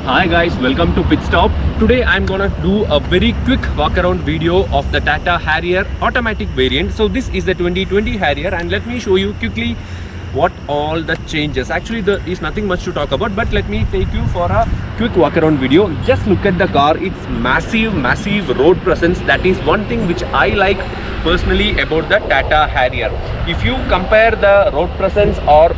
Hi guys, welcome to Pit Stop. Today I'm gonna do a very quick walk around video of the Tata Harrier automatic variant. So this is the 2020 Harrier and let me show you quickly what all the changes. Actually there is nothing much to talk about, but let me take you for a quick walk around video. Just look at the car. It's massive road presence. That is one thing which I like personally about the Tata Harrier. If you compare the road presence or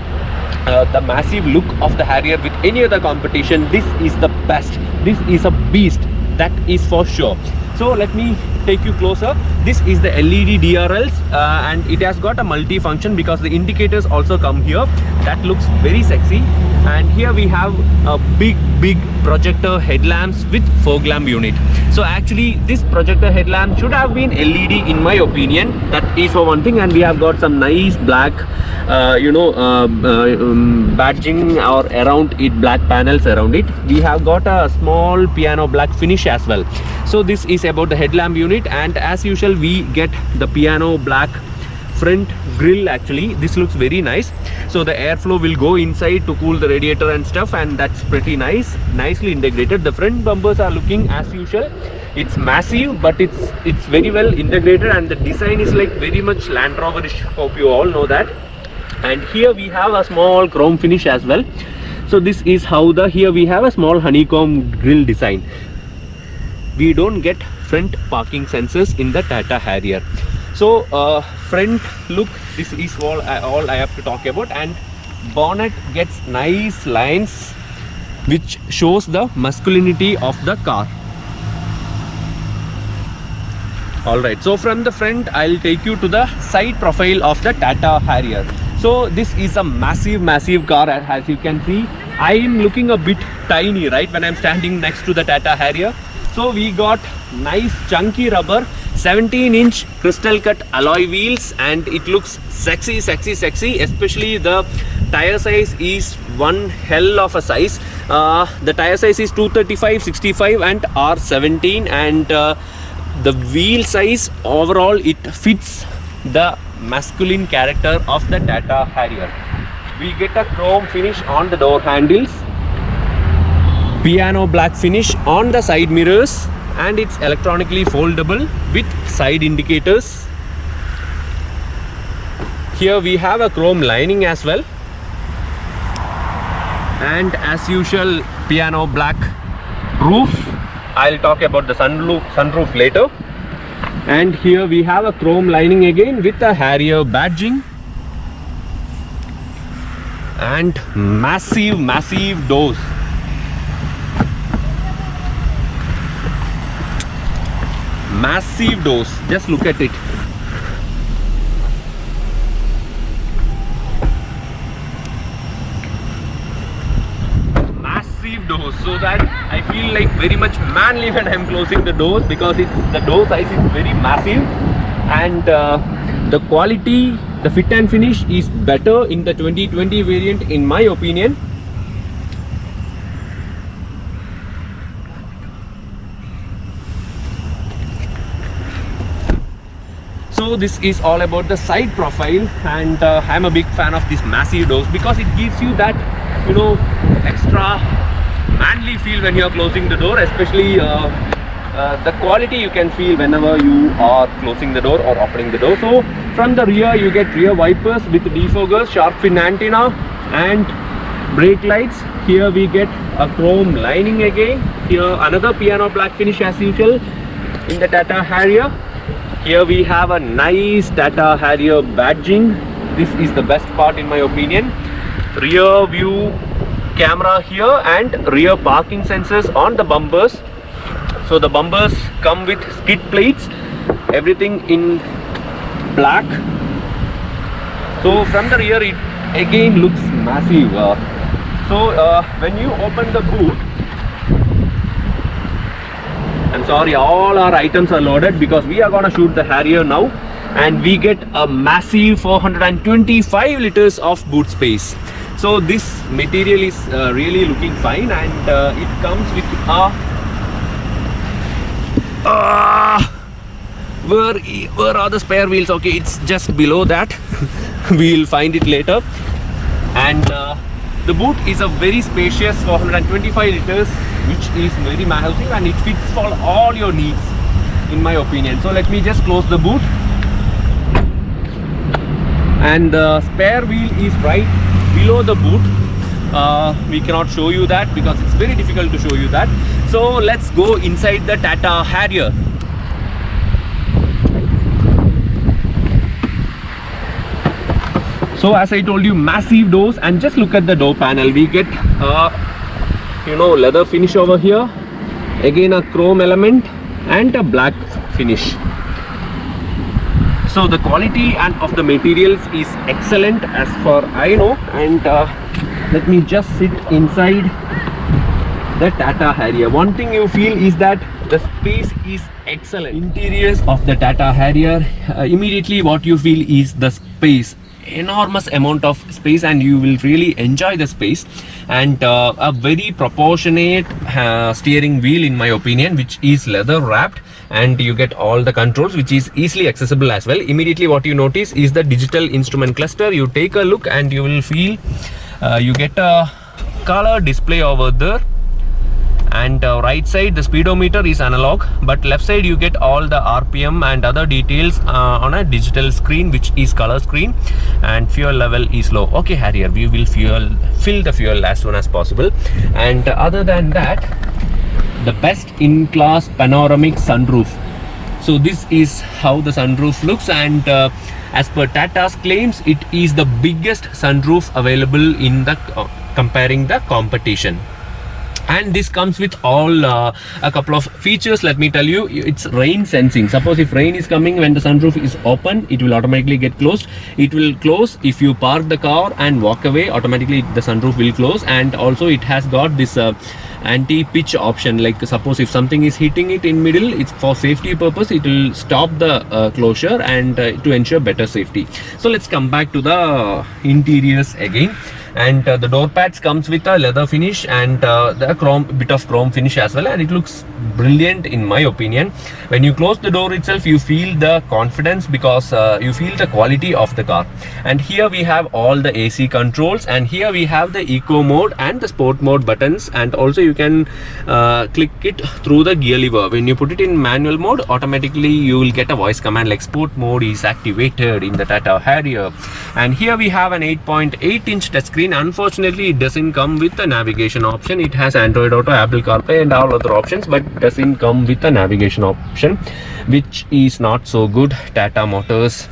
the massive look of the Harrier with any other competition, this is the best. This is a beast, that is for sure. So let me take you closer. This is the LED DRLs and it has got a multi-function because the indicators also come here. That looks very sexy. And here we have a big projector headlamps with fog lamp unit. So actually this projector headlamp should have been LED in my opinion. That is for one thing. And we have got some nice black badging or around it, black panels around it. We have got a small piano black finish as well. So this is about the headlamp unit, and as usual we get the piano black front grille. Actually this looks very nice, so the airflow will go inside to cool the radiator and stuff, and that's pretty nice, nicely integrated. The front bumpers are looking as usual. It's massive, but it's very well integrated, and the design is like very much Land Roverish. Hope you all know that. And here we have a small chrome finish as well. So this is how here we have a small honeycomb grille design. We don't get front parking sensors in the Tata Harrier. So front look, this is all I have to talk about. And bonnet gets nice lines which shows the masculinity of the car. Alright, so from the front I'll take you to the side profile of the Tata Harrier. So this is a massive car. As you can see, I am looking a bit tiny right when I'm standing next to the Tata Harrier. So we got nice chunky rubber, 17-inch crystal cut alloy wheels, and it looks sexy, especially the tire size is one hell of a size. The tire size is 235, 65 and R17, and the wheel size overall it fits the masculine character of the Tata Harrier. We get a chrome finish on the door handles, piano black finish on the side mirrors, and it's electronically foldable with side indicators. Here we have a chrome lining as well, and as usual piano black roof. I'll talk about the sunroof later. And here we have a chrome lining again with the Harrier badging, and massive doors. Massive doors, just look at it. Massive doors, so that I feel like very much manly when I'm closing the doors, because the door size is very massive, and the quality, the fit and finish is better in the 2020 variant in my opinion. So this is all about the side profile, and I'm a big fan of these massive doors because it gives you that, extra manly feel when you're closing the door, especially the quality you can feel whenever you are closing the door or opening the door. So from the rear you get rear wipers with defoggers, shark fin antenna and brake lights. Here we get a chrome lining again. Here another piano black finish as usual in the Tata Harrier. Here we have a nice Tata Harrier badging. This is the best part in my opinion. Rear view camera here and rear parking sensors on the bumpers. So the bumpers come with skid plates, everything in black. So from the rear it again looks massive. When you open the boot, I'm sorry, all our items are loaded because we are gonna shoot the Harrier now, and we get a massive 425 liters of boot space. So this material is really looking fine, and it comes with where are the spare wheels? Okay, it's just below that. We'll find it later. And The boot is a very spacious 425 liters, which is very massive and it fits for all your needs in my opinion. So let me just close the boot. And the spare wheel is right below the boot. We cannot show you that because it's very difficult to show you that. So let's go inside the Tata Harrier. So as I told you, massive doors, and just look at the door panel. We get leather finish over here, again a chrome element and a black finish. So the quality and of the materials is excellent as far I know. And let me just sit inside the Tata Harrier. One thing you feel is that the space is excellent. Interiors of the Tata Harrier, immediately what you feel is the space. Enormous amount of space, and you will really enjoy the space. And a very proportionate steering wheel in my opinion, which is leather wrapped, and you get all the controls, which is easily accessible as well. Immediately what you notice is the digital instrument cluster. You take a look and you will feel you get a color display over there. And right side the speedometer is analog, but left side you get all the RPM and other details on a digital screen, which is color screen. And fuel level is low. Okay Harrier, we will fill the fuel as soon as possible. And other than that, the best in class panoramic sunroof. So this is how the sunroof looks, and as per Tata's claims, it is the biggest sunroof available in the comparing the competition. And this comes with all a couple of features. Let me tell you, it's rain sensing. Suppose if rain is coming, when the sunroof is open, it will automatically get closed. It will close if you park the car and walk away, automatically the sunroof will close. And also it has got this anti-pitch option, like suppose if something is hitting it in middle, it's for safety purpose, it will stop the closure and to ensure better safety. So let's come back to the interiors again. And the door pads comes with a leather finish and the bit of chrome finish as well, and it looks brilliant in my opinion. When you close the door itself, you feel the confidence because you feel the quality of the car. And here we have all the AC controls, and here we have the eco mode and the sport mode buttons, and also you can click it through the gear lever. When you put it in manual mode, automatically you will get a voice command like sport mode is activated in the Tata Harrier. And here we have an 8.8-inch touchscreen. Unfortunately, it doesn't come with the navigation option. It has Android Auto, Apple CarPlay and all other options, but doesn't come with the navigation option, which is not so good. Tata Motors.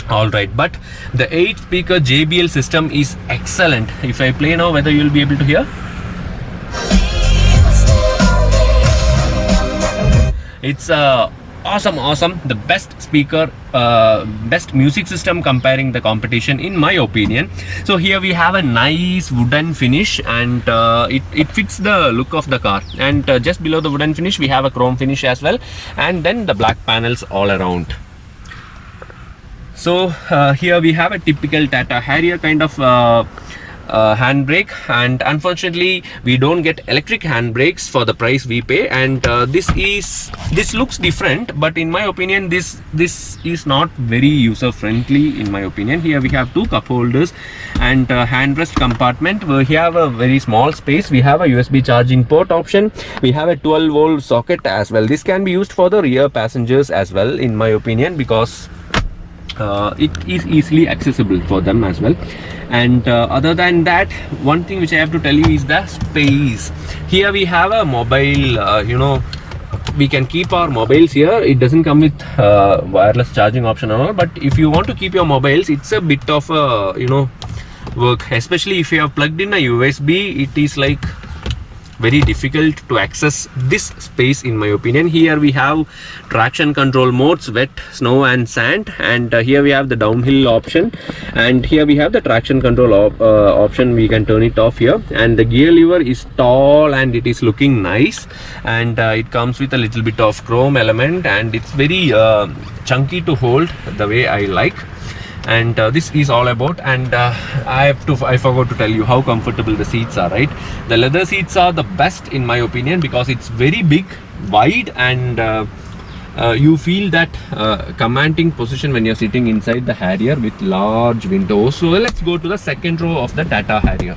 Alright, but the 8-speaker JBL system is excellent. If I play now, whether you will be able to hear? It's awesome. The best speaker, best music system comparing the competition in my opinion. So here we have a nice wooden finish, and it fits the look of the car. And just below the wooden finish we have a chrome finish as well, and then the black panels all around. So here we have a typical Tata Harrier kind of handbrake, and unfortunately we don't get electric handbrakes for the price we pay. And this looks different, but in my opinion this is not very user friendly in my opinion. Here we have two cup holders and handrest compartment. We have a very small space. We have a USB charging port option. We have a 12-volt socket as well. This can be used for the rear passengers as well in my opinion, because it is easily accessible for them as well. And other than that, one thing which I have to tell you is the space. Here we have a mobile, we can keep our mobiles here. It doesn't come with wireless charging option or all, but if you want to keep your mobiles, it's a bit of a work, especially if you have plugged in a USB. It is like very difficult to access this space in my opinion. Here we have traction control modes, wet, snow and sand, and here we have the downhill option, and here we have the traction control option. We can turn it off here, and the gear lever is tall and it is looking nice, and it comes with a little bit of chrome element, and it's very chunky to hold the way I like. And this is all about. And I forgot to tell you how comfortable the seats are, right? The leather seats are the best in my opinion, because it's very big, wide, and you feel that commanding position when you're sitting inside the Harrier with large windows. So let's go to the second row of the Tata Harrier.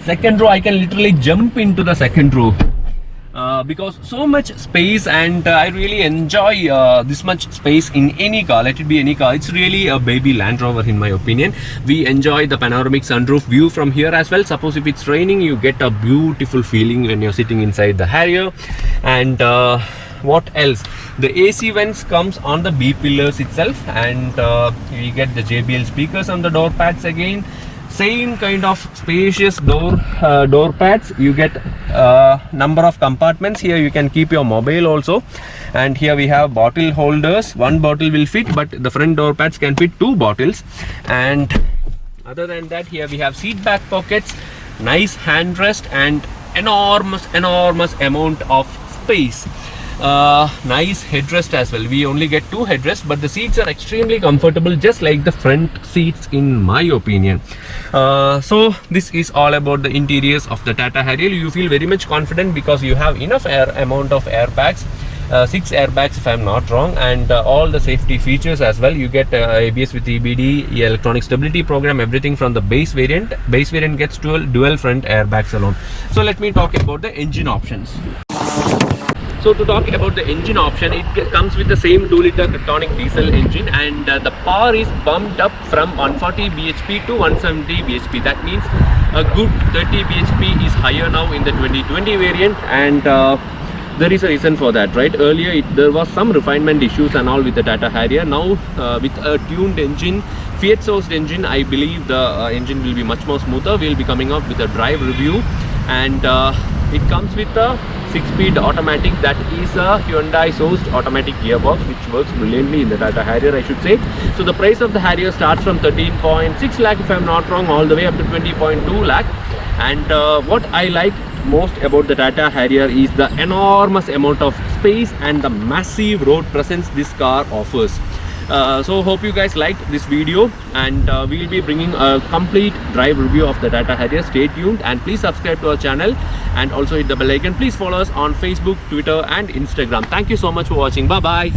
second row, I can literally jump into the second row. Because so much space, and I really enjoy this much space in any car, let it be any car. It's really a baby Land Rover in my opinion. We enjoy the panoramic sunroof view from here as well. Suppose if it's raining, you get a beautiful feeling when you're sitting inside the Harrier. And what else, the AC vents comes on the B pillars itself, and you get the JBL speakers on the door pads again. Same kind of spacious door pads. You get number of compartments. Here you can keep your mobile also, and here we have bottle holders. One bottle will fit, but the front door pads can fit 2 bottles. And other than that, here we have seat back pockets, nice handrest, and enormous amount of space. Nice headrest as well. We only get 2 headrests, but the seats are extremely comfortable, just like the front seats in my opinion. So this is all about the interiors of the Tata Harrier. You feel very much confident because you have enough amount of airbags, 6 airbags if I'm not wrong, and all the safety features as well. You get ABS with EBD, electronic stability program, everything from the base variant. Base variant gets dual front airbags alone. So let me talk about the engine options. So to talk about the engine option, it comes with the same 2-liter Kryptonic diesel engine, and the power is bumped up from 140 bhp to 170 bhp. That means a good 30 bhp is higher now in the 2020 variant, and there is a reason for that, right? Earlier there was some refinement issues and all with the Tata Harrier. Now with a tuned engine, Fiat sourced engine, I believe the engine will be much more smoother. We'll be coming up with a drive review, and it comes with a 6-speed automatic. That is a Hyundai sourced automatic gearbox, which works brilliantly in the Tata Harrier, I should say. So the price of the Harrier starts from 13.6 lakh if I'm not wrong, all the way up to 20.2 lakh. And what I like most about the Tata Harrier is the enormous amount of space and the massive road presence this car offers. So hope you guys liked this video, and we'll be bringing a complete drive review of the Tata Harrier. Stay tuned, and please subscribe to our channel and also hit the bell icon. Please follow us on Facebook, Twitter and Instagram. Thank you so much for watching. Bye bye.